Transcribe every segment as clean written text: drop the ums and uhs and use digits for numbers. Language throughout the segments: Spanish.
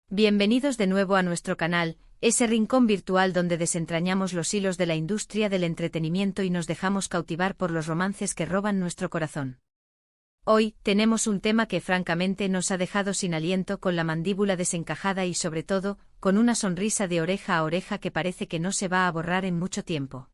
Bienvenidos de nuevo a nuestro canal, ese rincón virtual donde desentrañamos los hilos de la industria del entretenimiento y nos dejamos cautivar por los romances que roban nuestro corazón. Hoy, tenemos un tema que francamente nos ha dejado sin aliento, con la mandíbula desencajada y sobre todo, con una sonrisa de oreja a oreja que parece que no se va a borrar en mucho tiempo.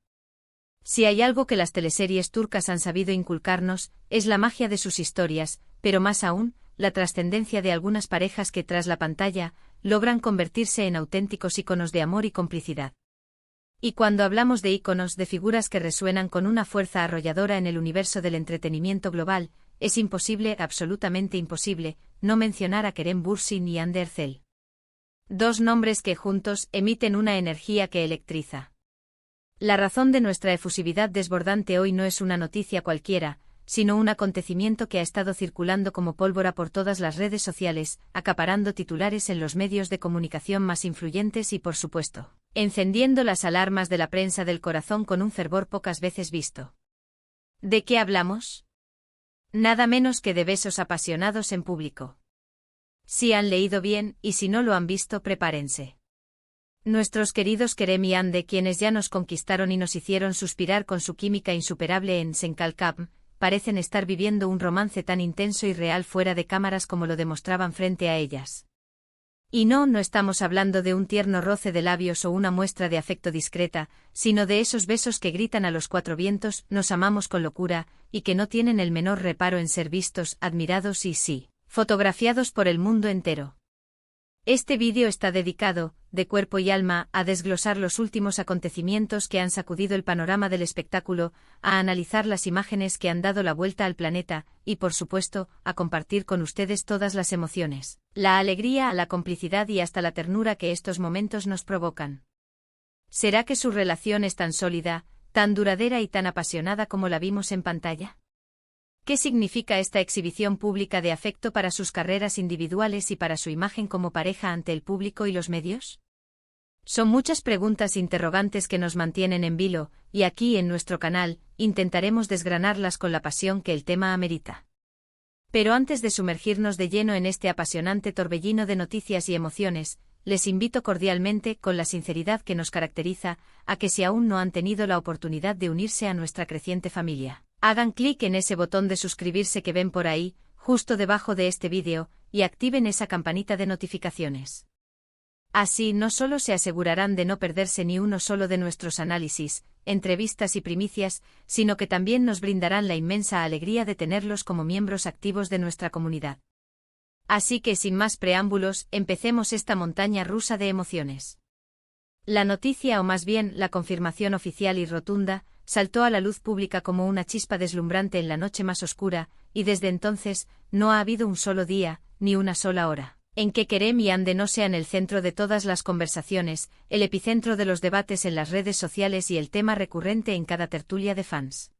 Si hay algo que las teleseries turcas han sabido inculcarnos, es la magia de sus historias, pero más aún, la trascendencia de algunas parejas que tras la pantalla, logran convertirse en auténticos íconos de amor y complicidad. Y cuando hablamos de íconos, de figuras que resuenan con una fuerza arrolladora en el universo del entretenimiento global, es imposible, absolutamente imposible, no mencionar a Kerem Bürsin y Hande Erçel. Dos nombres que juntos emiten una energía que electriza. La razón de nuestra efusividad desbordante hoy no es una noticia cualquiera, sino un acontecimiento que ha estado circulando como pólvora por todas las redes sociales, acaparando titulares en los medios de comunicación más influyentes y, por supuesto, encendiendo las alarmas de la prensa del corazón con un fervor pocas veces visto. ¿De qué hablamos? Nada menos que de besos apasionados en público. Si han leído bien, y si no lo han visto, prepárense. Nuestros queridos Kerem y Hande, quienes ya nos conquistaron y nos hicieron suspirar con su química insuperable en Senkalkam, parecen estar viviendo un romance tan intenso y real fuera de cámaras como lo demostraban frente a ellas. Y no estamos hablando de un tierno roce de labios o una muestra de afecto discreta, sino de esos besos que gritan a los cuatro vientos: nos amamos con locura, y que no tienen el menor reparo en ser vistos, admirados y sí, fotografiados por el mundo entero. Este vídeo está dedicado, de cuerpo y alma, a desglosar los últimos acontecimientos que han sacudido el panorama del espectáculo, a analizar las imágenes que han dado la vuelta al planeta, y por supuesto, a compartir con ustedes todas las emociones, la alegría, la complicidad y hasta la ternura que estos momentos nos provocan. ¿Será que su relación es tan sólida, tan duradera y tan apasionada como la vimos en pantalla? ¿Qué significa esta exhibición pública de afecto para sus carreras individuales y para su imagen como pareja ante el público y los medios? Son muchas preguntas interrogantes que nos mantienen en vilo, y aquí en nuestro canal, intentaremos desgranarlas con la pasión que el tema amerita. Pero antes de sumergirnos de lleno en este apasionante torbellino de noticias y emociones, les invito cordialmente, con la sinceridad que nos caracteriza, a que si aún no han tenido la oportunidad de unirse a nuestra creciente familia, hagan clic en ese botón de suscribirse que ven por ahí, justo debajo de este vídeo, y activen esa campanita de notificaciones. Así no solo se asegurarán de no perderse ni uno solo de nuestros análisis, entrevistas y primicias, sino que también nos brindarán la inmensa alegría de tenerlos como miembros activos de nuestra comunidad. Así que sin más preámbulos, empecemos esta montaña rusa de emociones. La noticia, o más bien la confirmación oficial y rotunda, saltó a la luz pública como una chispa deslumbrante en la noche más oscura, y desde entonces, no ha habido un solo día, ni una sola hora, en que Kerem y Hande no sean el centro de todas las conversaciones, el epicentro de los debates en las redes sociales y el tema recurrente en cada tertulia de fans.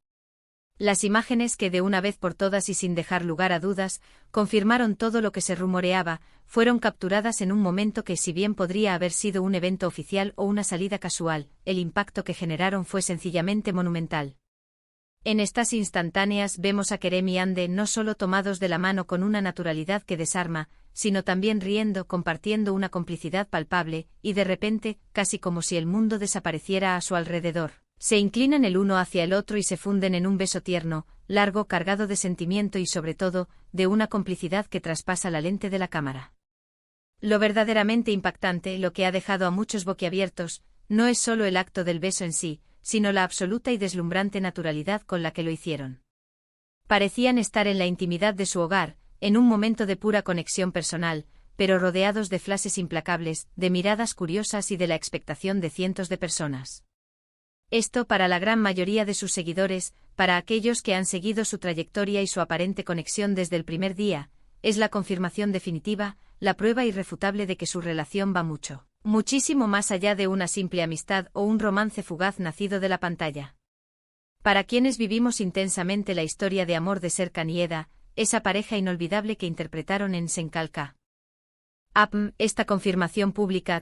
Las imágenes que de una vez por todas y sin dejar lugar a dudas, confirmaron todo lo que se rumoreaba, fueron capturadas en un momento que, si bien podría haber sido un evento oficial o una salida casual, el impacto que generaron fue sencillamente monumental. En estas instantáneas vemos a Kerem y Hande no solo tomados de la mano con una naturalidad que desarma, sino también riendo, compartiendo una complicidad palpable, y de repente, casi como si el mundo desapareciera a su alrededor, se inclinan el uno hacia el otro y se funden en un beso tierno, largo, cargado de sentimiento y sobre todo, de una complicidad que traspasa la lente de la cámara. Lo verdaderamente impactante, lo que ha dejado a muchos boquiabiertos, no es solo el acto del beso en sí, sino la absoluta y deslumbrante naturalidad con la que lo hicieron. Parecían estar en la intimidad de su hogar, en un momento de pura conexión personal, pero rodeados de flashes implacables, de miradas curiosas y de la expectación de cientos de personas. Esto, para la gran mayoría de sus seguidores, para aquellos que han seguido su trayectoria y su aparente conexión desde el primer día, es la confirmación definitiva, la prueba irrefutable de que su relación va mucho, muchísimo más allá de una simple amistad o un romance fugaz nacido de la pantalla. Para quienes vivimos intensamente la historia de amor de Serkan y Eda, esa pareja inolvidable que interpretaron en Senkalka. Esta confirmación pública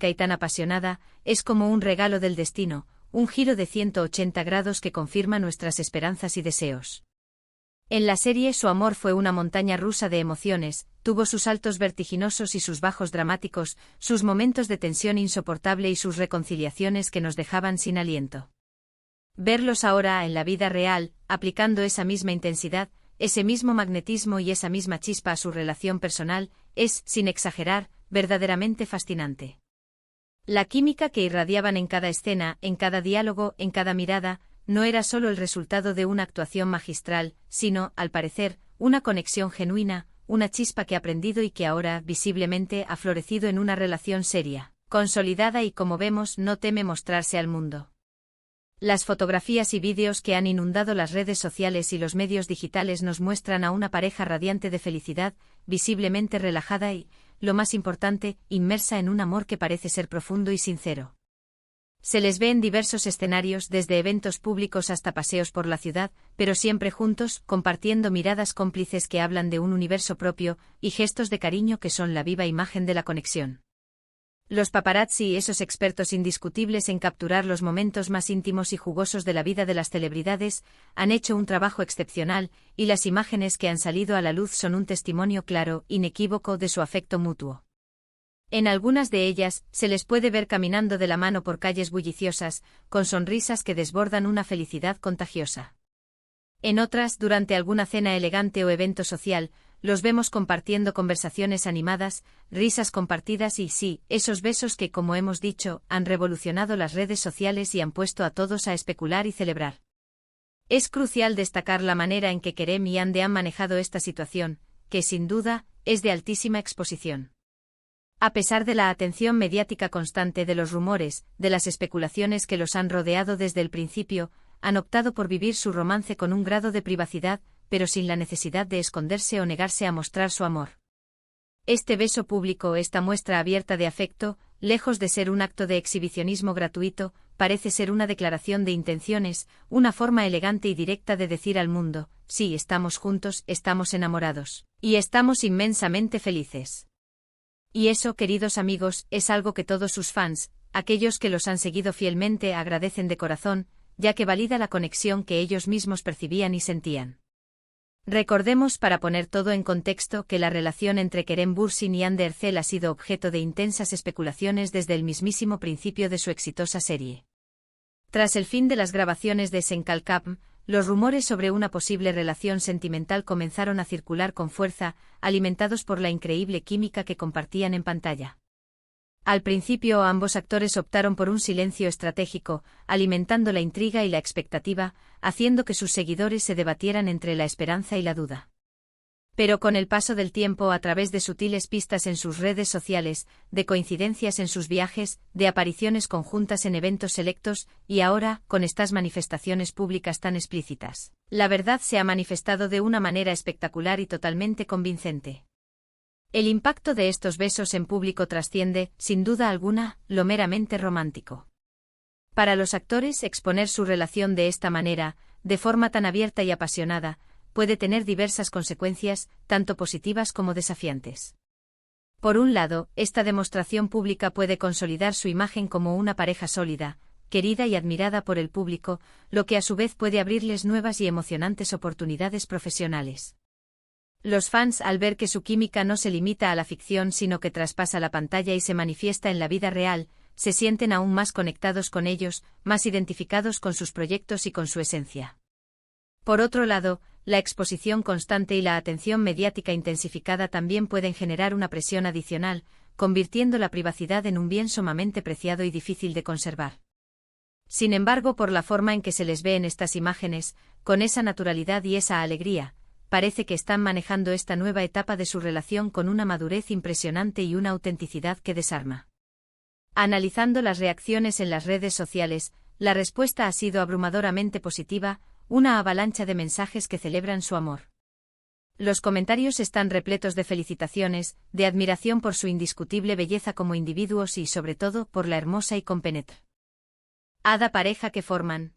y tan apasionada, es como un regalo del destino, un giro de 180 grados que confirma nuestras esperanzas y deseos. En la serie su amor fue una montaña rusa de emociones, tuvo sus altos vertiginosos y sus bajos dramáticos, sus momentos de tensión insoportable y sus reconciliaciones que nos dejaban sin aliento. Verlos ahora en la vida real, aplicando esa misma intensidad, ese mismo magnetismo y esa misma chispa a su relación personal, es, sin exagerar, verdaderamente fascinante. La química que irradiaban en cada escena, en cada diálogo, en cada mirada, no era solo el resultado de una actuación magistral, sino, al parecer, una conexión genuina, una chispa que ha prendido y que ahora, visiblemente, ha florecido en una relación seria, consolidada y, como vemos, no teme mostrarse al mundo. Las fotografías y vídeos que han inundado las redes sociales y los medios digitales nos muestran a una pareja radiante de felicidad, visiblemente relajada y, lo más importante, inmersa en un amor que parece ser profundo y sincero. Se les ve en diversos escenarios, desde eventos públicos hasta paseos por la ciudad, pero siempre juntos, compartiendo miradas cómplices que hablan de un universo propio, y gestos de cariño que son la viva imagen de la conexión. Los paparazzi, esos expertos indiscutibles en capturar los momentos más íntimos y jugosos de la vida de las celebridades, han hecho un trabajo excepcional, y las imágenes que han salido a la luz son un testimonio claro, inequívoco de su afecto mutuo. En algunas de ellas, se les puede ver caminando de la mano por calles bulliciosas, con sonrisas que desbordan una felicidad contagiosa. En otras, durante alguna cena elegante o evento social, los vemos compartiendo conversaciones animadas, risas compartidas y sí, esos besos que, como hemos dicho, han revolucionado las redes sociales y han puesto a todos a especular y celebrar. Es crucial destacar la manera en que Kerem y Hande han manejado esta situación, que sin duda, es de altísima exposición. A pesar de la atención mediática constante, de los rumores, de las especulaciones que los han rodeado desde el principio, han optado por vivir su romance con un grado de privacidad, pero sin la necesidad de esconderse o negarse a mostrar su amor. Este beso público, esta muestra abierta de afecto, lejos de ser un acto de exhibicionismo gratuito, parece ser una declaración de intenciones, una forma elegante y directa de decir al mundo: sí, estamos juntos, estamos enamorados, y estamos inmensamente felices. Y eso, queridos amigos, es algo que todos sus fans, aquellos que los han seguido fielmente, agradecen de corazón, ya que valida la conexión que ellos mismos percibían y sentían. Recordemos, para poner todo en contexto, que la relación entre Kerem Bürsin y Hande Erçel ha sido objeto de intensas especulaciones desde el mismísimo principio de su exitosa serie. Tras el fin de las grabaciones de Sen Kalkapm, los rumores sobre una posible relación sentimental comenzaron a circular con fuerza, alimentados por la increíble química que compartían en pantalla. Al principio ambos actores optaron por un silencio estratégico, alimentando la intriga y la expectativa, haciendo que sus seguidores se debatieran entre la esperanza y la duda. Pero con el paso del tiempo, a través de sutiles pistas en sus redes sociales, de coincidencias en sus viajes, de apariciones conjuntas en eventos selectos, y ahora, con estas manifestaciones públicas tan explícitas, la verdad se ha manifestado de una manera espectacular y totalmente convincente. El impacto de estos besos en público trasciende, sin duda alguna, lo meramente romántico. Para los actores, exponer su relación de esta manera, de forma tan abierta y apasionada, puede tener diversas consecuencias, tanto positivas como desafiantes. Por un lado, esta demostración pública puede consolidar su imagen como una pareja sólida, querida y admirada por el público, lo que a su vez puede abrirles nuevas y emocionantes oportunidades profesionales. Los fans, al ver que su química no se limita a la ficción sino que traspasa la pantalla y se manifiesta en la vida real, se sienten aún más conectados con ellos, más identificados con sus proyectos y con su esencia. Por otro lado, la exposición constante y la atención mediática intensificada también pueden generar una presión adicional, convirtiendo la privacidad en un bien sumamente preciado y difícil de conservar. Sin embargo, por la forma en que se les ve en estas imágenes, con esa naturalidad y esa alegría, parece que están manejando esta nueva etapa de su relación con una madurez impresionante y una autenticidad que desarma. Analizando las reacciones en las redes sociales, la respuesta ha sido abrumadoramente positiva, una avalancha de mensajes que celebran su amor. Los comentarios están repletos de felicitaciones, de admiración por su indiscutible belleza como individuos y, sobre todo, por la hermosa y compenetrada pareja que forman.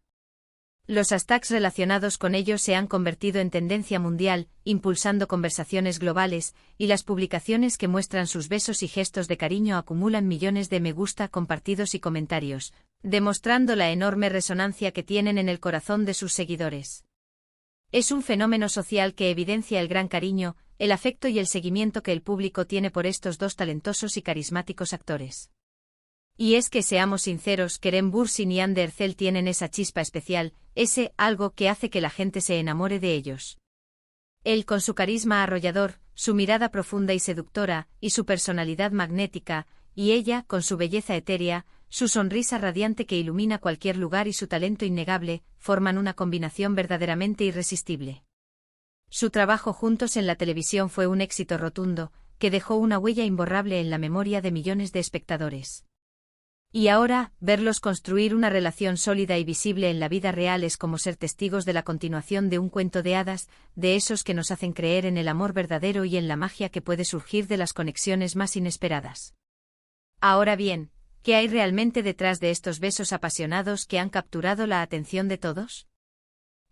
Los hashtags relacionados con ellos se han convertido en tendencia mundial, impulsando conversaciones globales, y las publicaciones que muestran sus besos y gestos de cariño acumulan millones de me gusta compartidos y comentarios, demostrando la enorme resonancia que tienen en el corazón de sus seguidores. Es un fenómeno social que evidencia el gran cariño, el afecto y el seguimiento que el público tiene por estos dos talentosos y carismáticos actores. Y es que seamos sinceros, Kerem Bürsin y Hande Erçel tienen esa chispa especial, ese algo que hace que la gente se enamore de ellos. Él con su carisma arrollador, su mirada profunda y seductora, y su personalidad magnética, y ella con su belleza etérea, su sonrisa radiante que ilumina cualquier lugar y su talento innegable, forman una combinación verdaderamente irresistible. Su trabajo juntos en la televisión fue un éxito rotundo, que dejó una huella imborrable en la memoria de millones de espectadores. Y ahora, verlos construir una relación sólida y visible en la vida real es como ser testigos de la continuación de un cuento de hadas, de esos que nos hacen creer en el amor verdadero y en la magia que puede surgir de las conexiones más inesperadas. Ahora bien, ¿qué hay realmente detrás de estos besos apasionados que han capturado la atención de todos?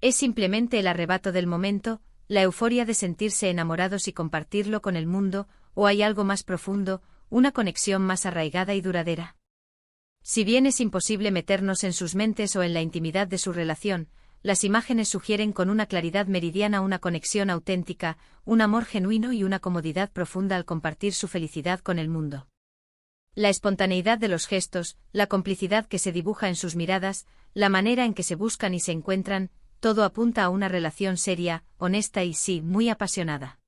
¿Es simplemente el arrebato del momento, la euforia de sentirse enamorados y compartirlo con el mundo, o hay algo más profundo, una conexión más arraigada y duradera? Si bien es imposible meternos en sus mentes o en la intimidad de su relación, las imágenes sugieren con una claridad meridiana una conexión auténtica, un amor genuino y una comodidad profunda al compartir su felicidad con el mundo. La espontaneidad de los gestos, la complicidad que se dibuja en sus miradas, la manera en que se buscan y se encuentran, todo apunta a una relación seria, honesta y sí, muy apasionada.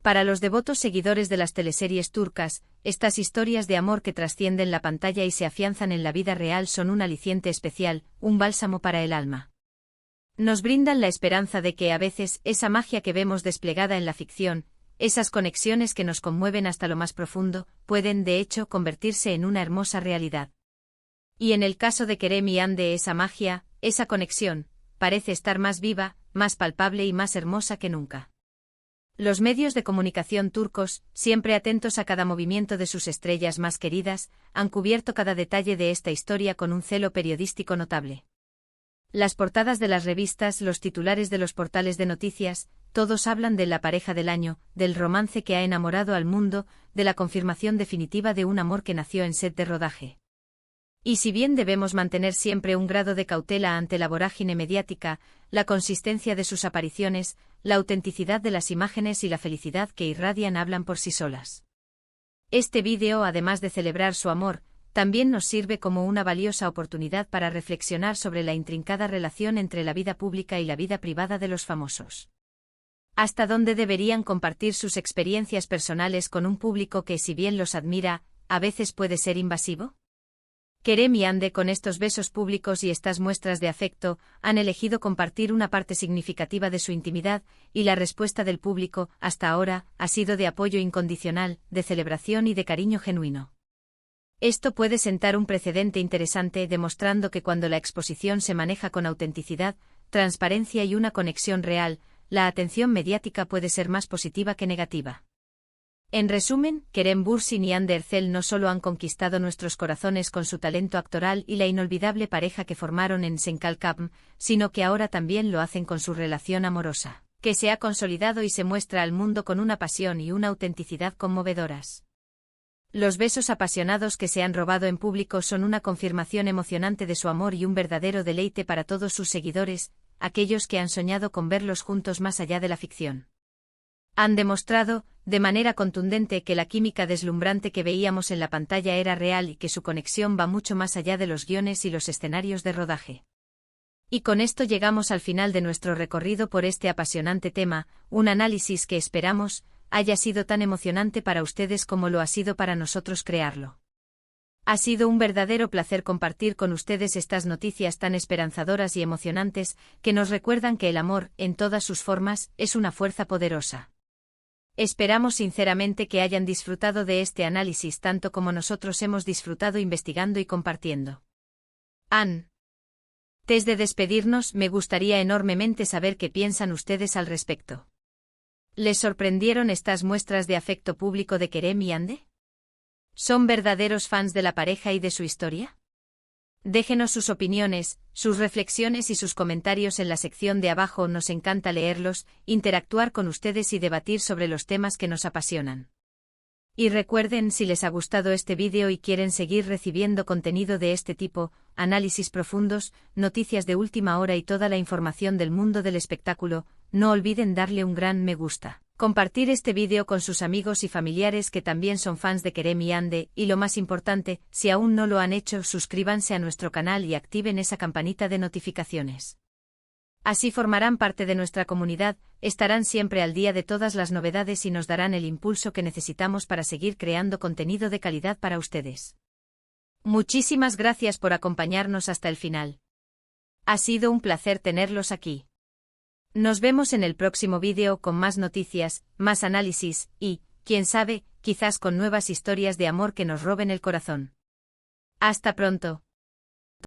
Para los devotos seguidores de las teleseries turcas, estas historias de amor que trascienden la pantalla y se afianzan en la vida real son un aliciente especial, un bálsamo para el alma. Nos brindan la esperanza de que a veces esa magia que vemos desplegada en la ficción, esas conexiones que nos conmueven hasta lo más profundo, pueden de hecho convertirse en una hermosa realidad. Y en el caso de Kerem y Hande esa magia, esa conexión, parece estar más viva, más palpable y más hermosa que nunca. Los medios de comunicación turcos, siempre atentos a cada movimiento de sus estrellas más queridas, han cubierto cada detalle de esta historia con un celo periodístico notable. Las portadas de las revistas, los titulares de los portales de noticias, todos hablan de la pareja del año, del romance que ha enamorado al mundo, de la confirmación definitiva de un amor que nació en set de rodaje. Y si bien debemos mantener siempre un grado de cautela ante la vorágine mediática, la consistencia de sus apariciones, la autenticidad de las imágenes y la felicidad que irradian hablan por sí solas. Este vídeo, además de celebrar su amor, también nos sirve como una valiosa oportunidad para reflexionar sobre la intrincada relación entre la vida pública y la vida privada de los famosos. ¿Hasta dónde deberían compartir sus experiencias personales con un público que, si bien los admira, a veces puede ser invasivo? Kerem y Hande, con estos besos públicos y estas muestras de afecto, han elegido compartir una parte significativa de su intimidad, y la respuesta del público, hasta ahora, ha sido de apoyo incondicional, de celebración y de cariño genuino. Esto puede sentar un precedente interesante, demostrando que cuando la exposición se maneja con autenticidad, transparencia y una conexión real, la atención mediática puede ser más positiva que negativa. En resumen, Kerem Bürsin y Hande Erçel no solo han conquistado nuestros corazones con su talento actoral y la inolvidable pareja que formaron en Senkalkapm, sino que ahora también lo hacen con su relación amorosa, que se ha consolidado y se muestra al mundo con una pasión y una autenticidad conmovedoras. Los besos apasionados que se han robado en público son una confirmación emocionante de su amor y un verdadero deleite para todos sus seguidores, aquellos que han soñado con verlos juntos más allá de la ficción. Han demostrado, de manera contundente, que la química deslumbrante que veíamos en la pantalla era real y que su conexión va mucho más allá de los guiones y los escenarios de rodaje. Y con esto llegamos al final de nuestro recorrido por este apasionante tema, un análisis que esperamos haya sido tan emocionante para ustedes como lo ha sido para nosotros crearlo. Ha sido un verdadero placer compartir con ustedes estas noticias tan esperanzadoras y emocionantes que nos recuerdan que el amor, en todas sus formas, es una fuerza poderosa. Esperamos sinceramente que hayan disfrutado de este análisis tanto como nosotros hemos disfrutado investigando y compartiendo. Antes de despedirnos, me gustaría enormemente saber qué piensan ustedes al respecto. ¿Les sorprendieron estas muestras de afecto público de Kerem y Hande? ¿Son verdaderos fans de la pareja y de su historia? Déjenos sus opiniones, sus reflexiones y sus comentarios en la sección de abajo. Nos encanta leerlos, interactuar con ustedes y debatir sobre los temas que nos apasionan. Y recuerden, si les ha gustado este vídeo y quieren seguir recibiendo contenido de este tipo, análisis profundos, noticias de última hora y toda la información del mundo del espectáculo, no olviden darle un gran me gusta. Compartir este vídeo con sus amigos y familiares que también son fans de Kerem y Ande, y lo más importante, si aún no lo han hecho, suscríbanse a nuestro canal y activen esa campanita de notificaciones. Así formarán parte de nuestra comunidad, estarán siempre al día de todas las novedades y nos darán el impulso que necesitamos para seguir creando contenido de calidad para ustedes. Muchísimas gracias por acompañarnos hasta el final. Ha sido un placer tenerlos aquí. Nos vemos en el próximo vídeo con más noticias, más análisis y, quién sabe, quizás con nuevas historias de amor que nos roben el corazón. Hasta pronto.